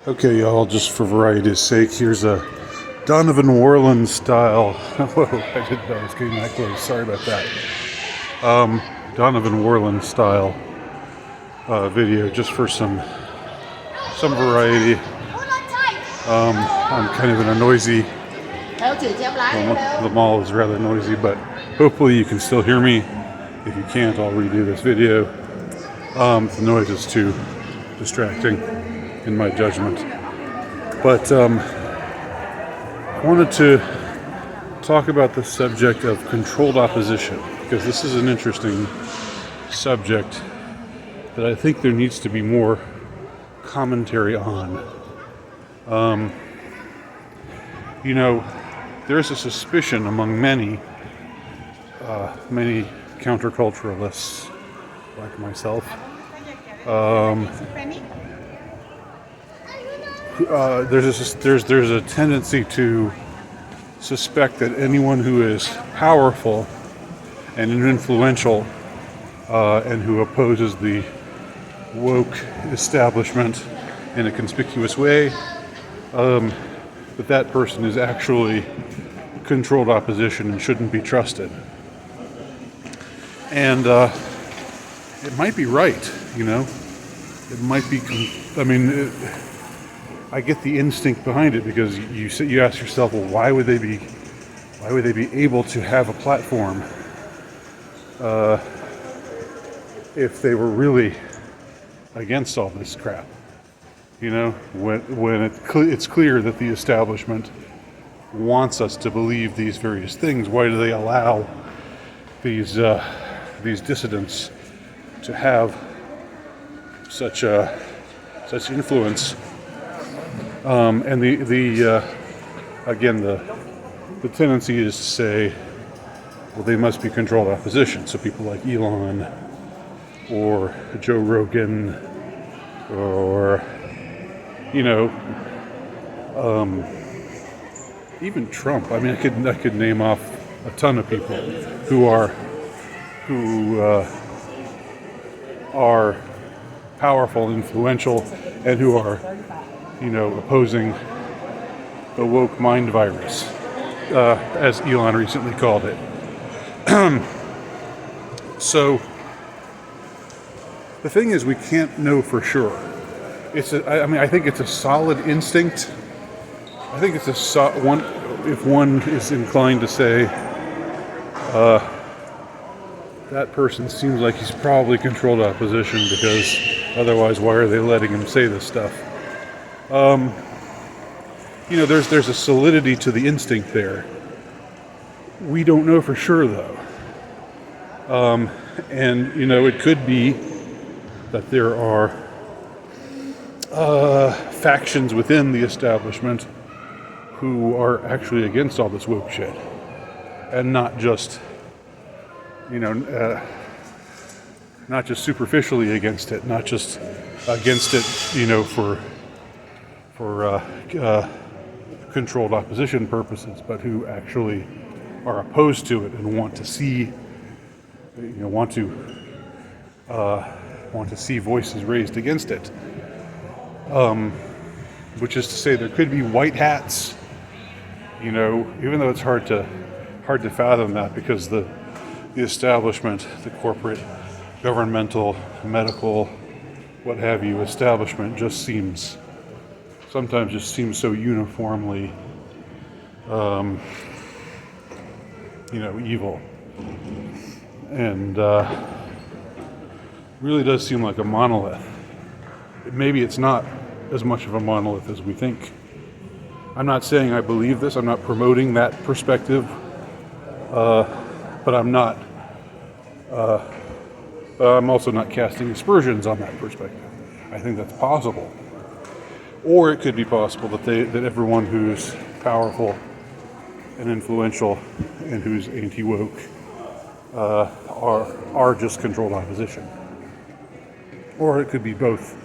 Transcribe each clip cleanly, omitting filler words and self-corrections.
Okay, y'all, just for variety's sake, here's a Donovan Warland style. Whoa, I didn't know I was getting that close. Sorry about that. Donovan Warland style video, just for some variety. I'm kind of in a noisy. The mall is rather noisy, but hopefully you can still hear me. If you can't, I'll redo this video. The noise is too distracting, in my judgment. But I wanted to talk about the subject of controlled opposition, because this is an interesting subject that I think there needs to be more commentary on. There's a suspicion among many counterculturalists like myself. There's a tendency to suspect that anyone who is powerful and influential and who opposes the woke establishment in a conspicuous way, that person is actually controlled opposition and shouldn't be trusted. And it might be right, It might be. I get the instinct behind it, because you ask yourself, well, why would they be able to have a platform if they were really against all this crap? When it's clear that the establishment wants us to believe these various things, why do they allow these dissidents to have such influence? And the tendency is to say, well, they must be controlled opposition. So people like Elon or Joe Rogan or even Trump. I could name off a ton of people who are powerful, influential, and who are opposing the woke mind virus, as Elon recently called it. So the thing is, we can't know for sure. I think it's a solid instinct. I think it's if one is inclined to say, that person seems like he's probably controlled opposition, because otherwise, why are they letting him say this stuff? There's a solidity to the instinct there. We don't know for sure, though. It could be that there are factions within the establishment who are actually against all this woke shit, and not just superficially against it, not just against it, for controlled opposition purposes, but who actually are opposed to it and want to see voices raised against it. Which is to say, there could be white hats, even though it's hard to fathom that, because the establishment, the corporate, governmental, medical, what have you, establishment sometimes seems so uniformly, evil. And really does seem like a monolith. Maybe it's not as much of a monolith as we think. I'm not saying I believe this. I'm not promoting that perspective. But I'm also not casting aspersions on that perspective. I think that's possible. Or it could be possible that everyone who's powerful and influential and who's anti-woke are just controlled opposition. Or it could be both.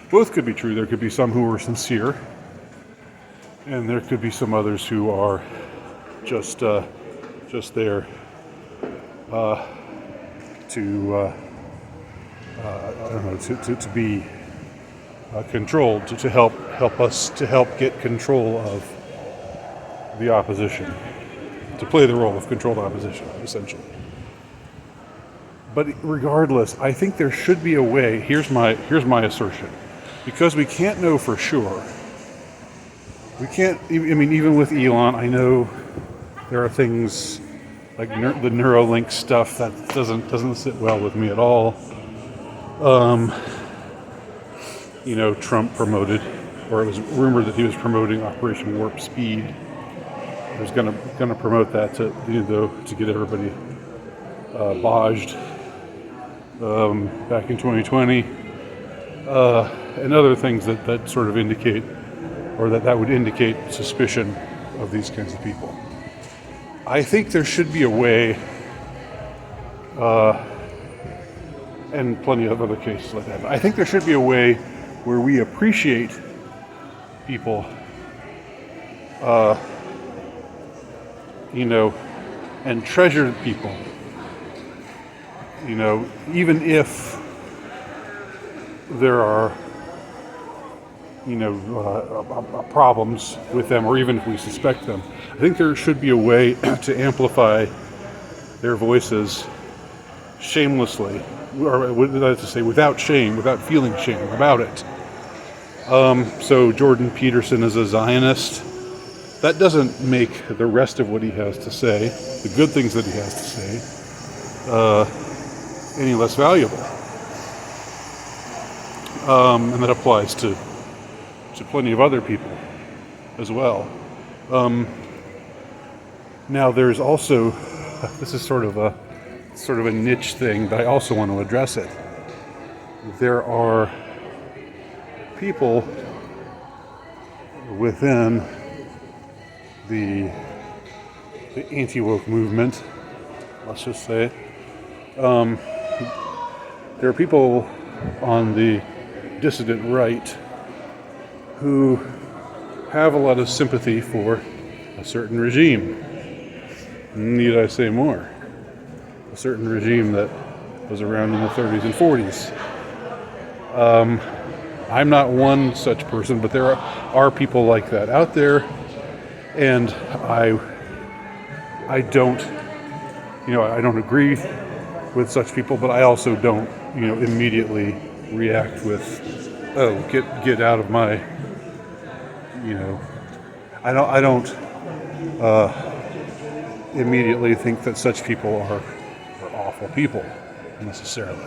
Both could be true. There could be some who are sincere, and there could be some others who are just there to be controlled to help get control of the opposition, to play the role of controlled opposition, essentially. But regardless, I think there should be a way. Here's my assertion, because we can't know for sure. We can't. I mean, even with Elon, I know there are things like the Neuralink stuff that doesn't sit well with me at all. Trump promoted, or it was rumored that he was promoting Operation Warp Speed. He was going to promote that to get everybody bodged back in 2020, and other things that sort of indicate, or that would indicate suspicion of these kinds of people. I think there should be a way, and plenty of other cases like that. I think there should be a way where we appreciate people, and treasure people, even if there are, problems with them, or even if we suspect them. I think there should be a way to amplify their voices shamelessly, or without shame, without feeling shame about it. So Jordan Peterson is a Zionist. That doesn't make the rest of what he has to say, the good things that he has to say, any less valuable. And that applies to plenty of other people as well. Now there's also, this is sort of a niche thing, but I also want to address it. There are people within the anti-woke movement, let's just say, there are people on the dissident right who have a lot of sympathy for a certain regime. Need I say more? A certain regime that was around in the 30s and 40s. I'm not one such person, but there are people like that out there, and I don't agree with such people, but I also don't, immediately react with, oh, get out of my, I don't immediately think that such people are awful people necessarily.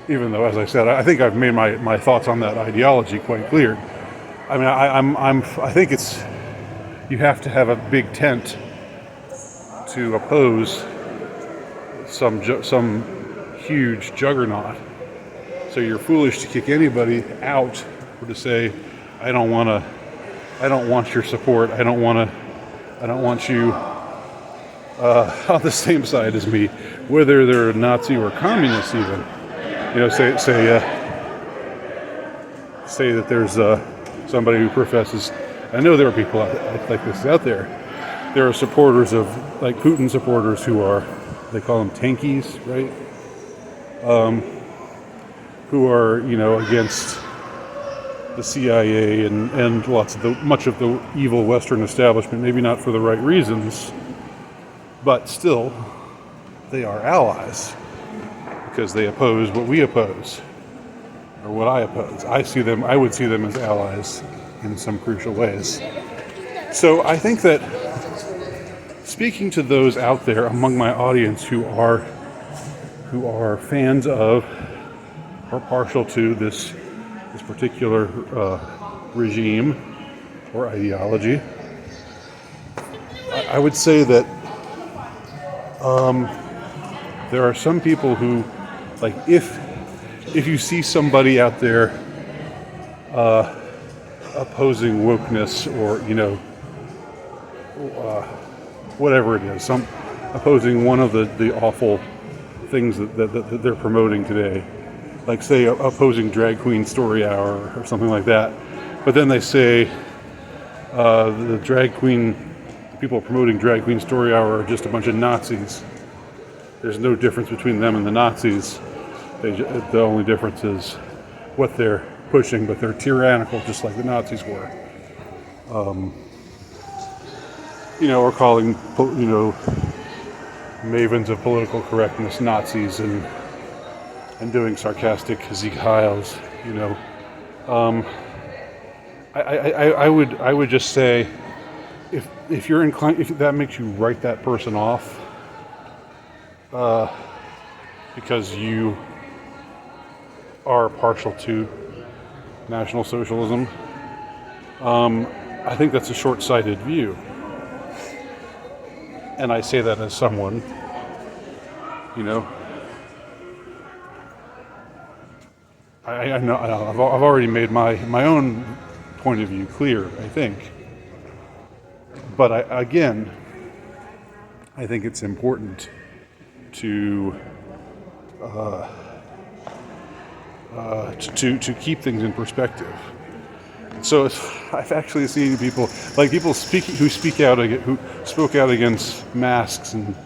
Even though, as I said, I think I've made my thoughts on that ideology quite clear. I mean, I think you have to have a big tent to oppose some huge juggernaut. So you're foolish to kick anybody out, or to say, I don't want your support. I don't want you on the same side as me, whether they're a Nazi or communist even. Say that there's somebody who professes. I know there are people like this out there. There are supporters of, like Putin supporters, who are, they call them tankies, right? Who are, against the CIA and much of the evil Western establishment. Maybe not for the right reasons, but still, they are allies because they oppose what we oppose, or what I oppose. I would see them as allies in some crucial ways. So I think that speaking to those out there among my audience who are fans of or partial to this particular regime or ideology, I would say that there are some people who, like, if you see somebody out there opposing wokeness, or whatever it is, opposing one of the awful things that they're promoting today, like say opposing Drag Queen Story Hour or something like that, but then they say the people promoting Drag Queen Story Hour are just a bunch of Nazis. There's no difference between them and the Nazis. The only difference is what they're pushing, but they're tyrannical, just like the Nazis were. Or calling, mavens of political correctness Nazis and doing sarcastic Sieg Heils. I would just say, if you're inclined, if that makes you write that person off, because you are partial to National Socialism, I think that's a short-sighted view. And I say that as someone, I know I've already made my own point of view clear, I think. But I think it's important to keep things in perspective. So I've actually seen people who spoke out against masks and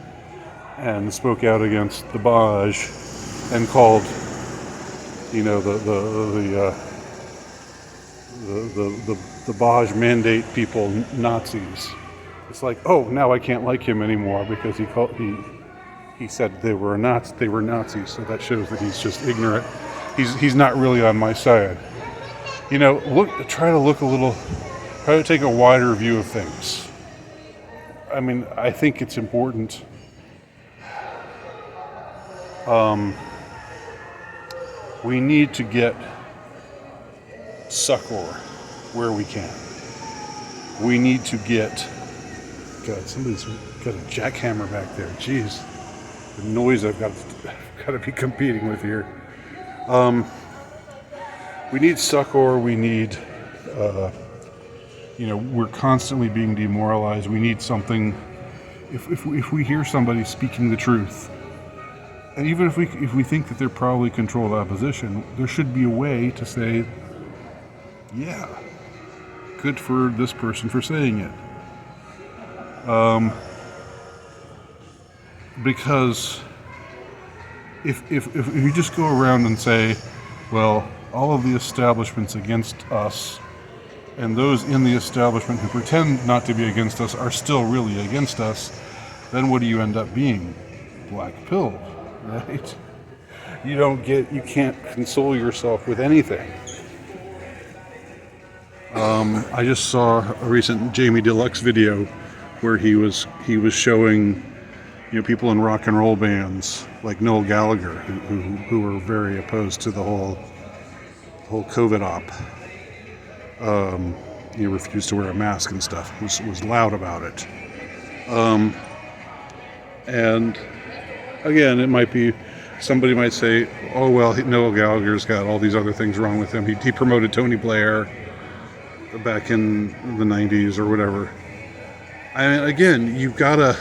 spoke out against the Baj and called the Baj mandate people Nazis. It's like, oh, now I can't like him anymore because he said they were Nazis. So that shows that he's just ignorant. He's not really on my side. Try to take a wider view of things. I mean, I think it's important. We need to get succor where we can. We need to get. God, somebody's got a jackhammer back there. Jeez, the noise I've got to be competing with here. We need succor. We need, we're constantly being demoralized. We need something. If we hear somebody speaking the truth, and even if we think that they're probably controlled opposition, there should be a way to say, yeah, good for this person for saying it. Because if you just go around and say, well, all of the establishment's against us, and those in the establishment who pretend not to be against us are still really against us, then what do you end up being? Black pill, right? You can't console yourself with anything. I just saw a recent Jamie Deluxe video where he was showing, people in rock and roll bands like Noel Gallagher who were very opposed to the whole COVID op. He refused to wear a mask and stuff. Was loud about it. And again, it might be, somebody might say, oh well, Noel Gallagher's got all these other things wrong with him. He promoted Tony Blair back in the 90s or whatever. I mean, again, you've got to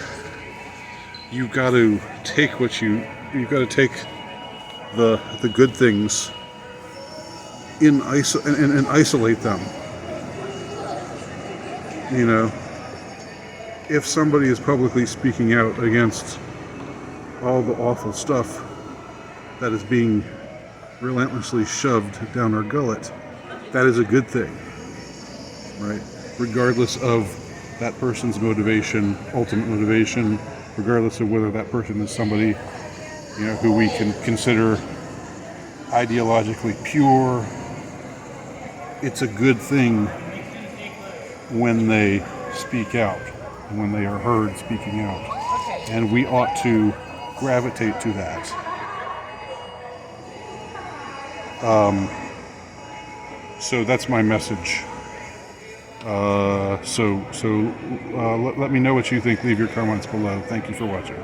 take you've got to take the good things and isolate them. If somebody is publicly speaking out against all the awful stuff that is being relentlessly shoved down our gullet, that is a good thing, right? Regardless of that person's ultimate motivation, regardless of whether that person is somebody, who we can consider ideologically pure. It's a good thing when they speak out, and when they are heard speaking out. And we ought to gravitate to that. So that's my message. Let me know what you think. Leave your comments below. Thank you for watching.